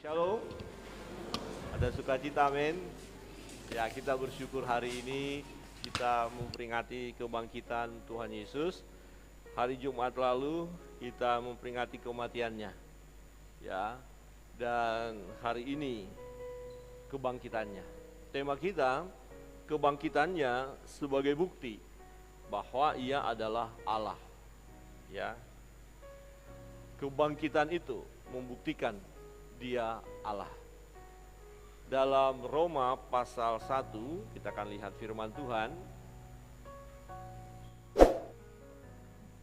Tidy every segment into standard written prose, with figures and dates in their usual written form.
Shalom, ada sukacita, amin. Ya, kita bersyukur hari ini kita memperingati kebangkitan Tuhan Yesus. Hari Jumat lalu kita memperingati kematiannya, ya. Dan hari ini kebangkitannya. Tema kita kebangkitannya sebagai bukti bahwa Ia adalah Allah, ya. Kebangkitan itu membuktikan Dia Allah. Dalam Roma pasal 1 kita akan lihat firman Tuhan.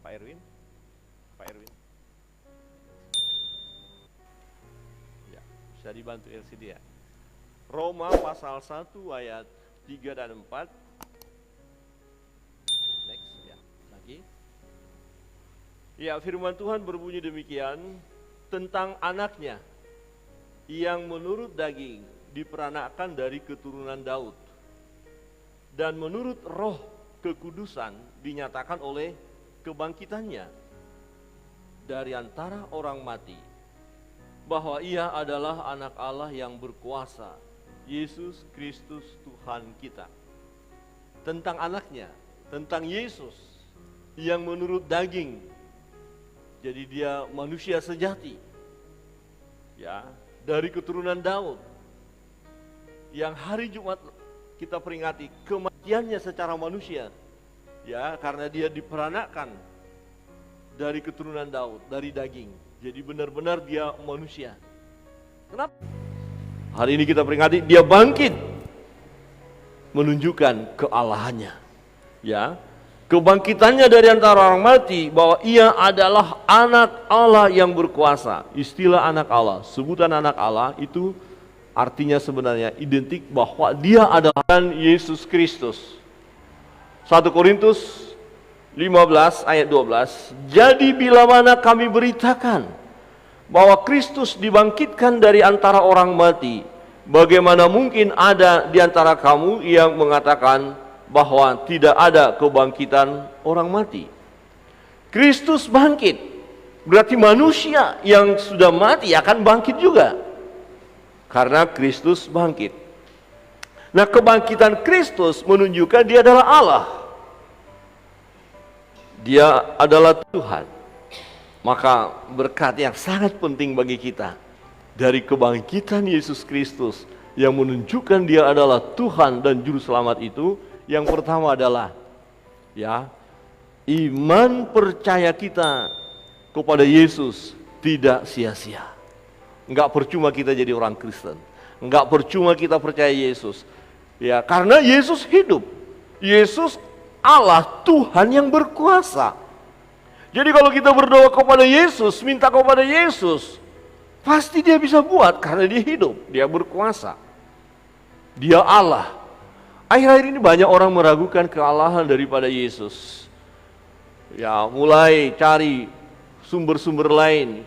Pak Erwin. Ya, bisa dibantu LCD ya. Roma pasal 1 ayat 3 dan 4. Next ya, lagi. Ya, firman Tuhan berbunyi demikian tentang anaknya yang menurut daging diperanakkan dari keturunan Daud, dan menurut roh kekudusan dinyatakan oleh kebangkitannya dari antara orang mati, bahwa Ia adalah anak Allah yang berkuasa, Yesus Kristus Tuhan kita. Tentang anaknya, tentang Yesus yang menurut daging, jadi Dia manusia sejati, ya, dari keturunan Daud, yang hari Jumat kita peringati kematiannya secara manusia, ya, karena Dia diperanakkan dari keturunan Daud, dari daging. Jadi benar-benar Dia manusia. Kenapa? Hari ini kita peringati Dia bangkit, menunjukkan kealahannya, ya. Kebangkitannya dari antara orang mati, bahwa Ia adalah anak Allah yang berkuasa. Istilah anak Allah, sebutan anak Allah itu artinya sebenarnya identik bahwa Dia adalah Yesus Kristus. 1 Korintus 15 ayat 12. Jadi bila mana kami beritakan bahwa Kristus dibangkitkan dari antara orang mati, bagaimana mungkin ada di antara kamu yang mengatakan bahwa tidak ada kebangkitan orang mati? Kristus bangkit, berarti manusia yang sudah mati akan bangkit juga, karena Kristus bangkit. Nah, kebangkitan Kristus menunjukkan Dia adalah Allah, Dia adalah Tuhan. Maka berkat yang sangat penting bagi kita dari kebangkitan Yesus Kristus yang menunjukkan Dia adalah Tuhan dan Juru Selamat itu, yang pertama adalah, ya, iman percaya kita kepada Yesus tidak sia-sia. Enggak percuma kita jadi orang Kristen, enggak percuma kita percaya Yesus, ya, karena Yesus hidup. Yesus Allah, Tuhan yang berkuasa. Jadi kalau kita berdoa kepada Yesus, minta kepada Yesus, pasti Dia bisa buat, karena Dia hidup, Dia berkuasa, Dia Allah. Akhir-akhir ini banyak orang meragukan kealahan daripada Yesus, ya, mulai cari sumber-sumber lain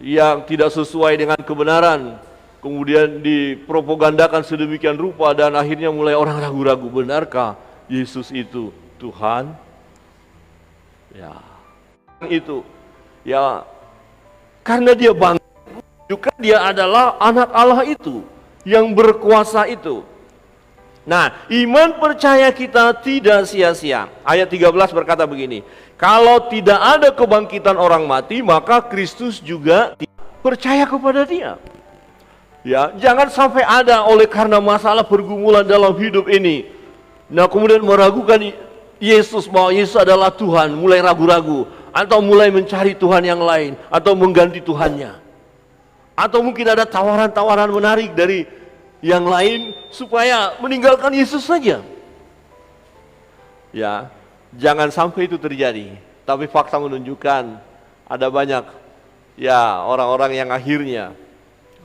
yang tidak sesuai dengan kebenaran, kemudian dipropagandakan sedemikian rupa, dan akhirnya mulai orang ragu-ragu, benarkah Yesus itu Tuhan? Ya, itu, ya, karena Dia bangkit, juga Dia adalah anak Allah itu, yang berkuasa itu. Nah, iman percaya kita tidak sia-sia. Ayat 13 berkata begini, kalau tidak ada kebangkitan orang mati, maka Kristus juga percaya kepada Dia. Ya, jangan sampai ada oleh karena masalah pergumulan dalam hidup ini, nah kemudian meragukan Yesus, bahwa Yesus adalah Tuhan, mulai ragu-ragu, atau mulai mencari Tuhan yang lain, atau mengganti Tuhannya, atau mungkin ada tawaran-tawaran menarik dari yang lain supaya meninggalkan Yesus saja. Ya, jangan sampai itu terjadi. Tapi fakta menunjukkan ada banyak, ya, orang-orang yang akhirnya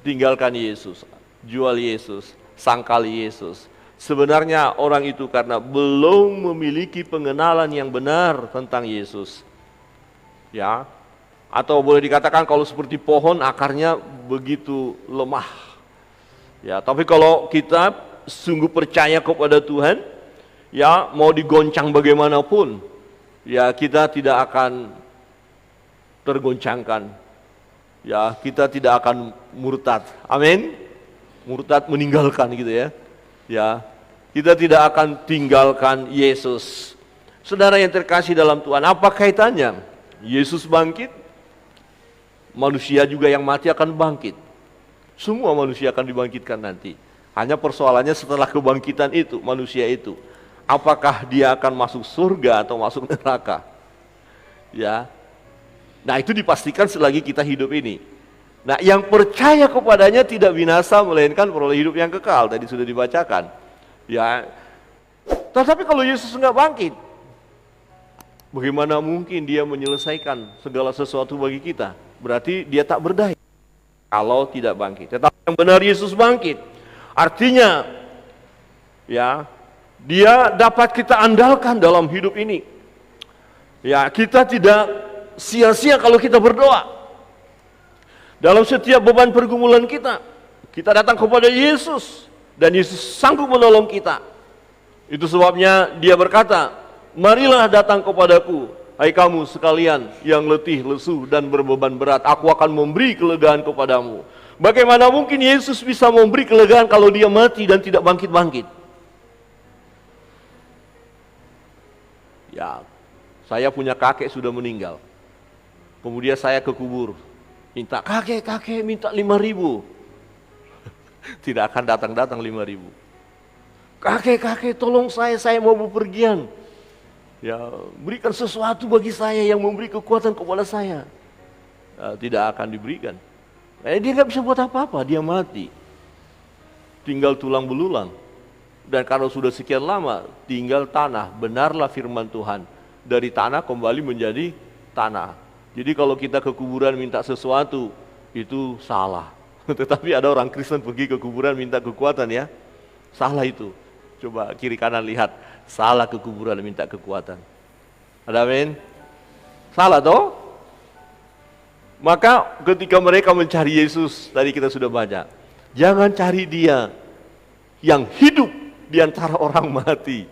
tinggalkan Yesus, jual Yesus, sangkali Yesus. Sebenarnya orang itu karena belum memiliki pengenalan yang benar tentang Yesus, ya. Atau boleh dikatakan kalau seperti pohon, akarnya begitu lemah. Ya, tapi kalau kita sungguh percaya kepada Tuhan, ya, mau digoncang bagaimanapun, ya, kita tidak akan tergoncangkan. Ya, kita tidak akan murtad. Amin. Murtad meninggalkan gitu ya. Ya, kita tidak akan tinggalkan Yesus. Saudara yang terkasih dalam Tuhan, apa kaitannya? Yesus bangkit, manusia juga yang mati akan bangkit. Semua manusia akan dibangkitkan nanti. Hanya persoalannya setelah kebangkitan itu, manusia itu, apakah dia akan masuk surga atau masuk neraka? Ya. Nah, itu dipastikan selagi kita hidup ini. Nah, yang percaya kepadanya tidak binasa melainkan peroleh hidup yang kekal. Tadi sudah dibacakan. Ya. Tetapi kalau Yesus enggak bangkit, bagaimana mungkin dia menyelesaikan segala sesuatu bagi kita? Berarti dia tak berdaya kalau tidak bangkit. Tetapi yang benar Yesus bangkit. Artinya, ya, dia dapat kita andalkan dalam hidup ini. Ya, kita tidak sia-sia kalau kita berdoa. Dalam setiap beban pergumulan kita, kita datang kepada Yesus dan Yesus sanggup menolong kita. Itu sebabnya dia berkata, marilah datang kepadaku, hai kamu sekalian yang letih, lesu dan berbeban berat, aku akan memberi kelegaan kepadamu. Bagaimana mungkin Yesus bisa memberi kelegaan kalau dia mati dan tidak bangkit-bangkit? Ya, saya punya kakek sudah meninggal. Kemudian saya ke kubur, minta kakek minta 5.000. Tidak akan datang 5.000. Kakek tolong saya mau bepergian. Ya, berikan sesuatu bagi saya yang memberi kekuatan kepada saya. Tidak akan diberikan. Dia nggak bisa buat apa-apa, dia mati. Tinggal tulang belulang. Dan kalau sudah sekian lama, tinggal tanah. Benarlah firman Tuhan. Dari tanah kembali menjadi tanah. Jadi kalau kita ke kuburan minta sesuatu, itu salah. Tetapi ada orang Kristen pergi ke kuburan minta kekuatan ya. Salah itu. Coba kiri kanan lihat. Salah ke kuburan minta kekuatan. Ada amin? Salah toh? Maka ketika mereka mencari Yesus, tadi kita sudah baca. Jangan cari dia yang hidup di antara orang mati.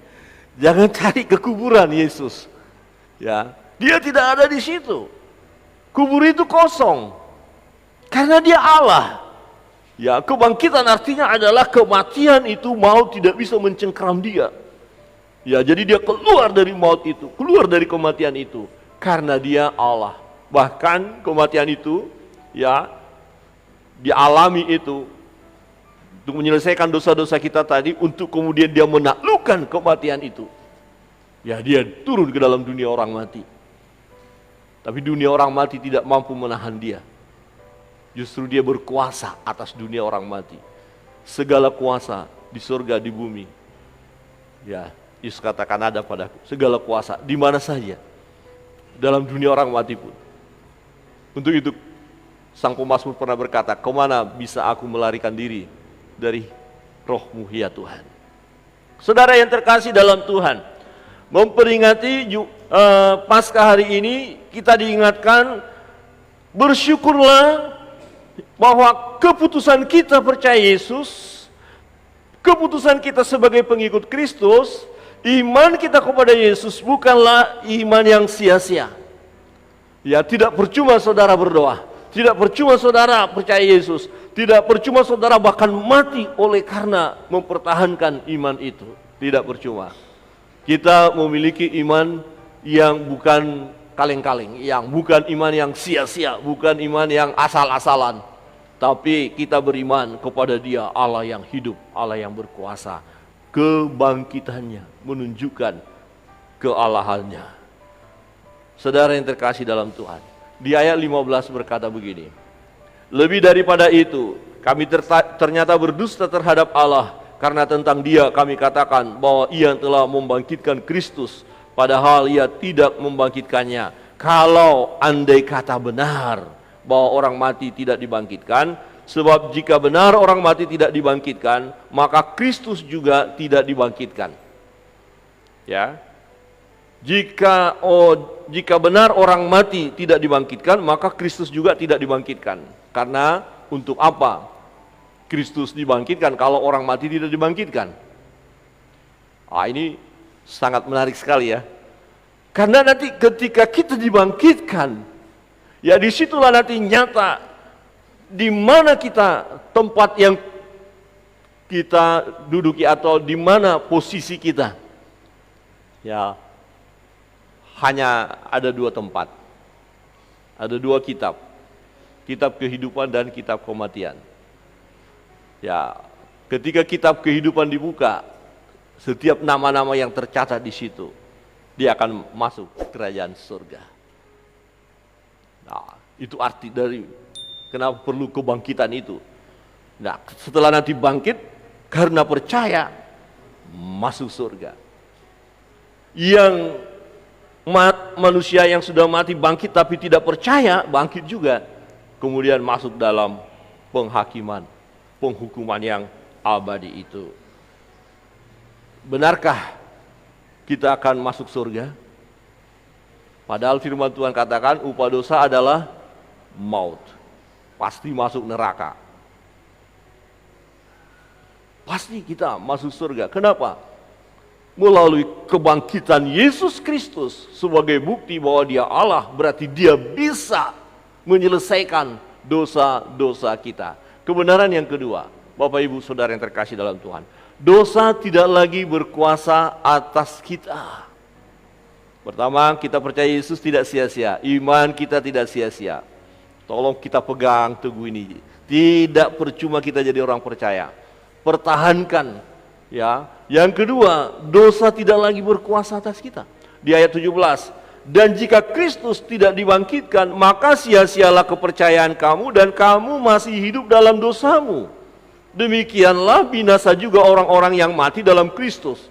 Jangan cari ke kuburan Yesus. Ya, dia tidak ada di situ. Kubur itu kosong. Karena dia Allah. Ya, kebangkitan artinya adalah kematian itu maut tidak bisa mencengkeram dia. Ya, jadi dia keluar dari maut itu, keluar dari kematian itu. Karena dia Allah. Bahkan kematian itu, ya, dialami itu untuk menyelesaikan dosa-dosa kita tadi, untuk kemudian dia menaklukkan kematian itu. Ya, dia turun ke dalam dunia orang mati. Tapi dunia orang mati tidak mampu menahan dia. Justru dia berkuasa atas dunia orang mati. Segala kuasa di surga, di bumi. Ya, Yesus katakan ada padaku. Segala kuasa, di mana saja. Dalam dunia orang mati pun. Untuk itu, sang pemazmur pernah berkata, kemana bisa aku melarikan diri dari roh-Mu ya Tuhan. Saudara yang terkasih dalam Tuhan, memperingati Paskah hari ini, kita diingatkan, bersyukurlah bahwa keputusan kita percaya Yesus, keputusan kita sebagai pengikut Kristus, iman kita kepada Yesus bukanlah iman yang sia-sia. Ya, tidak percuma saudara berdoa, tidak percuma saudara percaya Yesus, tidak percuma saudara bahkan mati oleh karena mempertahankan iman itu. Tidak percuma. Kita memiliki iman yang bukan kaleng-kaleng, yang bukan iman yang sia-sia, bukan iman yang asal-asalan. Tapi kita beriman kepada Dia, Allah yang hidup, Allah yang berkuasa. Kebangkitannya menunjukkan kealahannya. Saudara yang terkasih dalam Tuhan, di ayat 15 berkata begini, lebih daripada itu, kami ternyata berdusta terhadap Allah, karena tentang Dia kami katakan bahwa Ia telah membangkitkan Kristus, padahal Ia tidak membangkitkannya. Kalau andai kata benar bahwa orang mati tidak dibangkitkan, sebab jika benar orang mati tidak dibangkitkan, maka Kristus juga tidak dibangkitkan. Ya, jika benar orang mati tidak dibangkitkan, maka Kristus juga tidak dibangkitkan. Karena untuk apa Kristus dibangkitkan kalau orang mati tidak dibangkitkan? Ini sangat menarik sekali ya. Karena nanti ketika kita dibangkitkan, ya disitulah nanti nyata di mana kita, tempat yang kita duduki atau di mana posisi kita. Ya, hanya ada dua tempat. Ada dua kitab. Kitab kehidupan dan kitab kematian. Ya, ketika kitab kehidupan dibuka, setiap nama-nama yang tercatat di situ, dia akan masuk kerajaan surga. Nah, itu arti dari kenapa perlu kebangkitan itu. Nah, setelah nanti bangkit, karena percaya, masuk surga. Yang manusia yang sudah mati bangkit tapi tidak percaya, bangkit juga. Kemudian masuk dalam penghakiman, penghukuman yang abadi itu. Benarkah kita akan masuk surga? Padahal firman Tuhan katakan upah dosa adalah maut. Pasti masuk neraka. Pasti kita masuk surga. Kenapa? Melalui kebangkitan Yesus Kristus sebagai bukti bahwa Dia Allah, berarti Dia bisa menyelesaikan dosa-dosa kita. Kebenaran yang kedua, Bapak Ibu Saudara yang terkasih dalam Tuhan, dosa tidak lagi berkuasa atas kita. Pertama, kita percaya Yesus tidak sia-sia, iman kita tidak sia-sia. Tolong kita pegang teguh ini. Tidak percuma kita jadi orang percaya. Pertahankan, ya. Yang kedua, dosa tidak lagi berkuasa atas kita. Di ayat 17, dan jika Kristus tidak dibangkitkan, maka sia-sialah kepercayaan kamu dan kamu masih hidup dalam dosamu. Demikianlah binasa juga orang-orang yang mati dalam Kristus.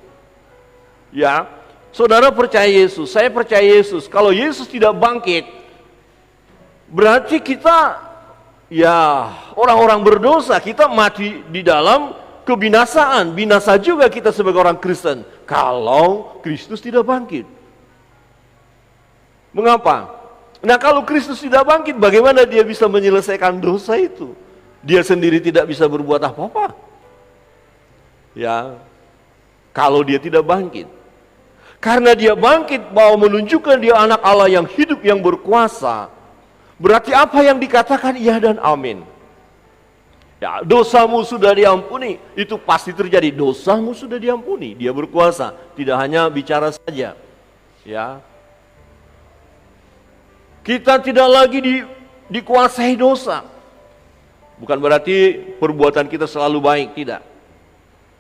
Ya, saudara percaya Yesus, saya percaya Yesus. Kalau Yesus tidak bangkit, berarti kita, ya, orang-orang berdosa, kita mati di dalam kebinasaan. Binasa juga kita sebagai orang Kristen kalau Kristus tidak bangkit. Mengapa? Nah, kalau Kristus tidak bangkit, bagaimana Dia bisa menyelesaikan dosa itu? Dia sendiri tidak bisa berbuat apa-apa. Ya, kalau Dia tidak bangkit. Karena Dia bangkit bahwa menunjukkan Dia anak Allah yang hidup, yang berkuasa. Berarti apa yang dikatakan iya dan amin. Ya, dosamu sudah diampuni, itu pasti terjadi. Dosamu sudah diampuni, Dia berkuasa, tidak hanya bicara saja. Ya, kita tidak lagi dikuasai dosa. Bukan berarti perbuatan kita selalu baik, tidak.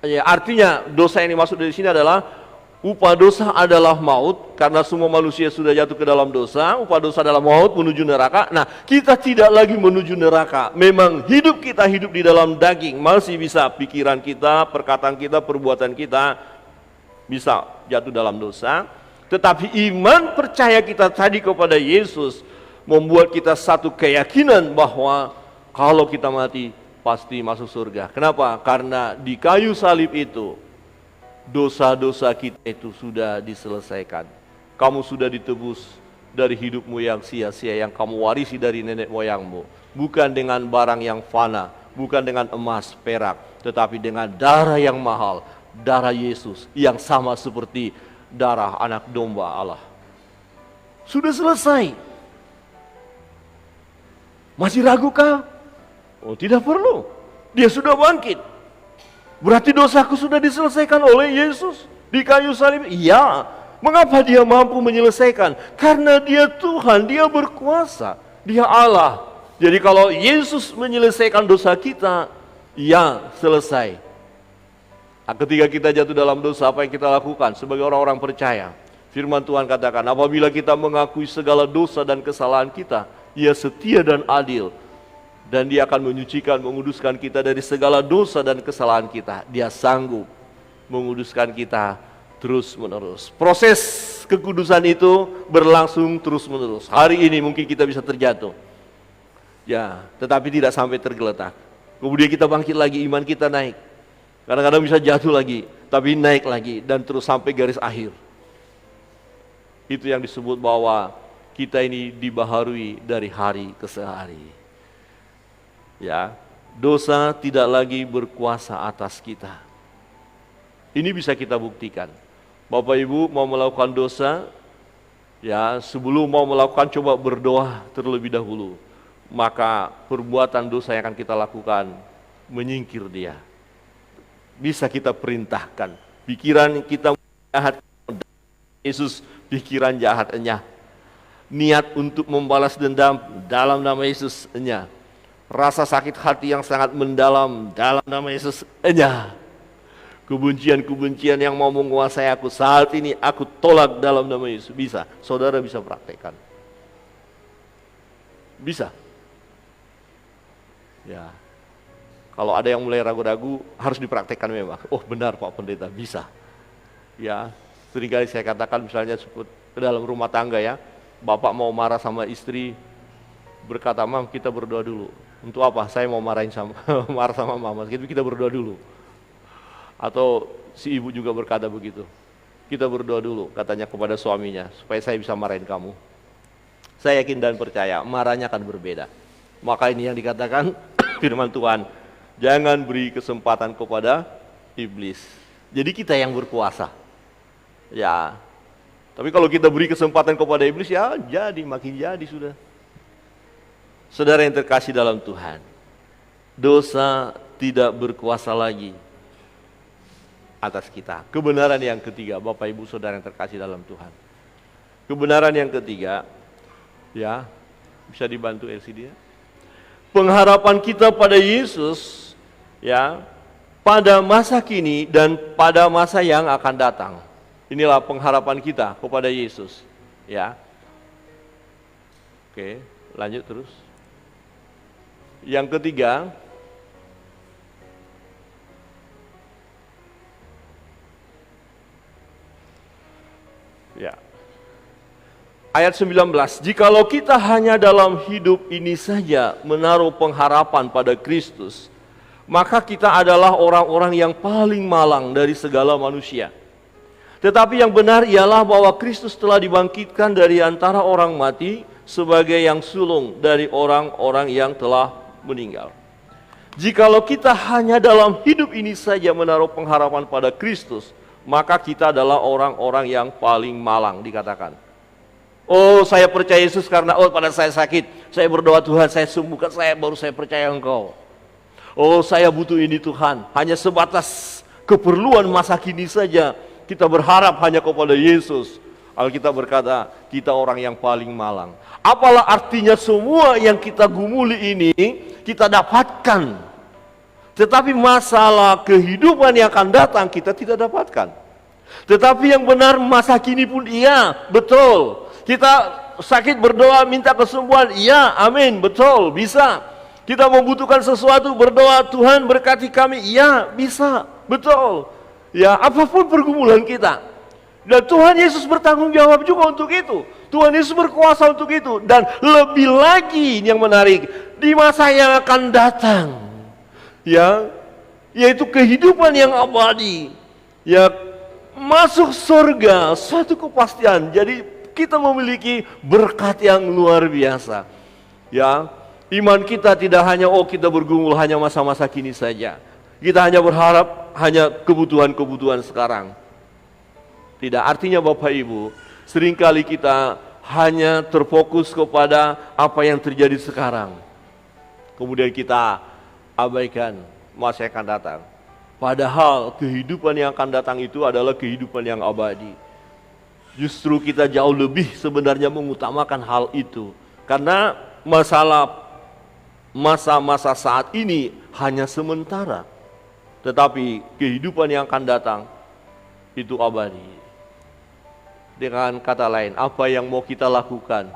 Ya, artinya dosa yang dimaksud dari sini adalah upah dosa adalah maut, karena semua manusia sudah jatuh ke dalam dosa. Upah dosa adalah maut, menuju neraka. Nah, kita tidak lagi menuju neraka. Memang hidup kita hidup di dalam daging, masih bisa pikiran kita, perkataan kita, perbuatan kita bisa jatuh dalam dosa. Tetapi iman percaya kita tadi kepada Yesus membuat kita satu keyakinan bahwa kalau kita mati pasti masuk surga. Kenapa? Karena di kayu salib itu dosa-dosa kita itu sudah diselesaikan. Kamu sudah ditebus dari hidupmu yang sia-sia yang kamu warisi dari nenek moyangmu. Bukan dengan barang yang fana, bukan dengan emas, perak, tetapi dengan darah yang mahal, darah Yesus yang sama seperti darah anak domba Allah. Sudah selesai. Masih ragukah? Oh, tidak perlu. Dia sudah bangkit. Berarti dosaku sudah diselesaikan oleh Yesus di kayu salib. Iya. Mengapa Dia mampu menyelesaikan? Karena Dia Tuhan, Dia berkuasa, Dia Allah. Jadi kalau Yesus menyelesaikan dosa kita, ya selesai. Nah, ketika kita jatuh dalam dosa, apa yang kita lakukan sebagai orang-orang percaya? Firman Tuhan katakan, apabila kita mengakui segala dosa dan kesalahan kita, Dia setia dan adil, dan Dia akan menyucikan, menguduskan kita dari segala dosa dan kesalahan kita. Dia sanggup menguduskan kita terus-menerus. Proses kekudusan itu berlangsung terus-menerus. Hari ini mungkin kita bisa terjatuh, ya, tetapi tidak sampai tergeletak. Kemudian kita bangkit lagi, iman kita naik. Kadang-kadang bisa jatuh lagi, tapi naik lagi, dan terus sampai garis akhir. Itu yang disebut bahwa kita ini dibaharui dari hari ke hari. Ya, dosa tidak lagi berkuasa atas kita. Ini bisa kita buktikan. Bapak Ibu mau melakukan dosa, ya, sebelum mau melakukan coba berdoa terlebih dahulu. maka perbuatan dosa yang akan kita lakukan menyingkir dia. Bisa kita perintahkan, pikiran kita jahat, Yesus pikiran jahatnya. Niat untuk membalas dendam dalam nama Yesus-nya. Rasa sakit hati yang sangat mendalam dalam nama Yesus-nya. Kebencian-kebencian yang mau menguasai aku saat ini, aku tolak dalam nama Yesus. Bisa, saudara bisa praktekkan. Bisa. Ya. Kalau ada yang mulai ragu-ragu, harus dipraktekkan memang. Oh benar Pak Pendeta, bisa. Ya, seringkali saya katakan misalnya ke dalam rumah tangga ya, bapak mau marah sama istri, berkata, Mam kita berdoa dulu. Untuk apa? Saya mau marah sama mama, kita berdoa dulu. Atau si ibu juga berkata begitu, kita berdoa dulu katanya kepada suaminya, supaya saya bisa marahin kamu. Saya yakin dan percaya, marahnya akan berbeda. Maka ini yang dikatakan firman Tuhan, jangan beri kesempatan kepada iblis. Jadi kita yang berkuasa. Ya, tapi kalau kita beri kesempatan kepada iblis, ya jadi, makin jadi sudah. Saudara yang terkasih dalam Tuhan, dosa tidak berkuasa lagi atas kita. Kebenaran yang ketiga, Bapak Ibu Saudara yang terkasih dalam Tuhan. Kebenaran yang ketiga, ya, bisa dibantu LCD ya. Pengharapan kita pada Yesus, ya, pada masa kini dan pada masa yang akan datang. Inilah pengharapan kita kepada Yesus, ya. Oke, lanjut terus. Yang ketiga, ya. Ayat 19, jikalau kita hanya dalam hidup ini saja menaruh pengharapan pada Kristus, maka kita adalah orang-orang yang paling malang dari segala manusia. Tetapi yang benar ialah bahwa Kristus telah dibangkitkan dari antara orang mati sebagai yang sulung dari orang-orang yang telah meninggal. Jikalau kita hanya dalam hidup ini saja menaruh pengharapan pada Kristus, maka kita adalah orang-orang yang paling malang dikatakan. Oh, saya percaya Yesus karena pada saya sakit, saya berdoa Tuhan, saya sembuhkan, baru saya percaya Engkau. Oh, saya butuh ini Tuhan, hanya sebatas keperluan masa kini saja kita berharap hanya kepada Yesus. Alkitab berkata, kita orang yang paling malang. Apalah artinya semua yang kita gumuli ini kita dapatkan, tetapi masalah kehidupan yang akan datang kita tidak dapatkan. Tetapi yang benar masa kini pun iya, betul. Kita sakit berdoa minta kesembuhan, iya, amin, betul, bisa. Kita membutuhkan sesuatu berdoa, Tuhan berkati kami, iya, bisa, betul. Ya, apapun pergumulan kita. Dan Tuhan Yesus bertanggung jawab juga untuk itu. Tuhan Yesus berkuasa untuk itu. Dan lebih lagi yang menarik, di masa yang akan datang, ya, yaitu kehidupan yang abadi, ya, masuk surga, suatu kepastian. Jadi kita memiliki berkat yang luar biasa. Ya, iman kita tidak hanya kita bergumul hanya masa-masa kini saja. Kita hanya berharap hanya kebutuhan-kebutuhan sekarang. Tidak, artinya Bapak Ibu, seringkali kita hanya terfokus kepada apa yang terjadi sekarang. Kemudian kita abaikan masa yang akan datang. Padahal kehidupan yang akan datang itu adalah kehidupan yang abadi. Justru kita jauh lebih sebenarnya mengutamakan hal itu. Karena masa-masa saat ini hanya sementara. Tetapi kehidupan yang akan datang itu abadi. Dengan kata lain, apa yang mau kita lakukan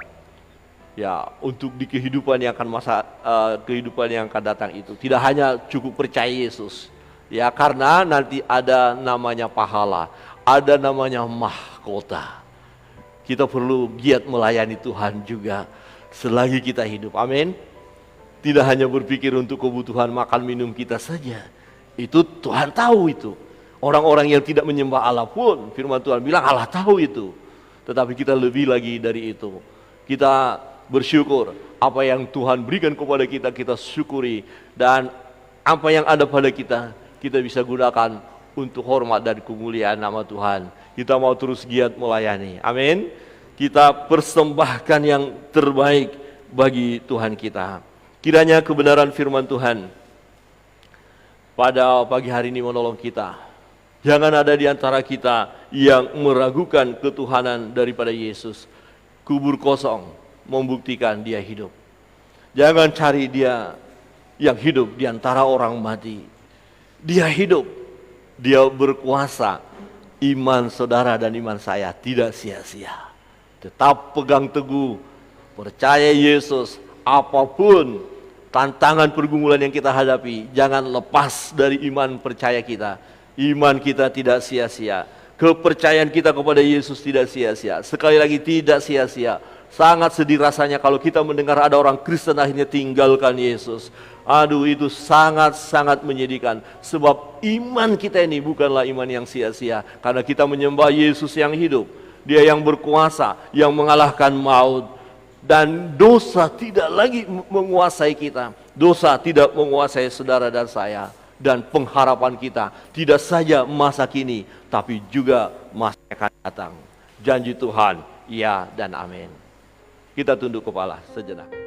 ya untuk di kehidupan yang akan kehidupan yang akan datang itu tidak hanya cukup percaya Yesus. Ya, karena nanti ada namanya pahala, ada namanya mahkota. Kita perlu giat melayani Tuhan juga selagi kita hidup. Amin. Tidak hanya berpikir untuk kebutuhan makan minum kita saja. Itu Tuhan tahu itu. Orang-orang yang tidak menyembah Allah pun, firman Tuhan bilang Allah tahu itu. Tetapi kita lebih lagi dari itu. Kita bersyukur apa yang Tuhan berikan kepada kita, kita syukuri. Dan apa yang ada pada kita, kita bisa gunakan untuk hormat dan kemuliaan nama Tuhan. Kita mau terus giat melayani. Amin. Kita persembahkan yang terbaik bagi Tuhan kita. Kiranya kebenaran firman Tuhan pada pagi hari ini menolong kita. Jangan ada di antara kita yang meragukan ketuhanan daripada Yesus. Kubur kosong membuktikan dia hidup. Jangan cari dia yang hidup di antara orang mati. Dia hidup, dia berkuasa. Iman saudara dan iman saya tidak sia-sia. Tetap pegang teguh, percaya Yesus, apapun tantangan pergumulan yang kita hadapi, jangan lepas dari iman percaya kita. Iman kita tidak sia-sia. Kepercayaan kita kepada Yesus tidak sia-sia. Sekali lagi tidak sia-sia. Sangat sedih rasanya kalau kita mendengar ada orang Kristen akhirnya tinggalkan Yesus. Aduh, itu sangat-sangat menyedihkan. Sebab iman kita ini bukanlah iman yang sia-sia. Karena kita menyembah Yesus yang hidup. Dia yang berkuasa, yang mengalahkan maut. Dan dosa tidak lagi menguasai kita. Dosa tidak menguasai saudara dan saya. Dan pengharapan kita tidak saja masa kini, tapi juga masa yang akan datang. Janji Tuhan, ya dan amin. Kita tunduk kepala sejenak.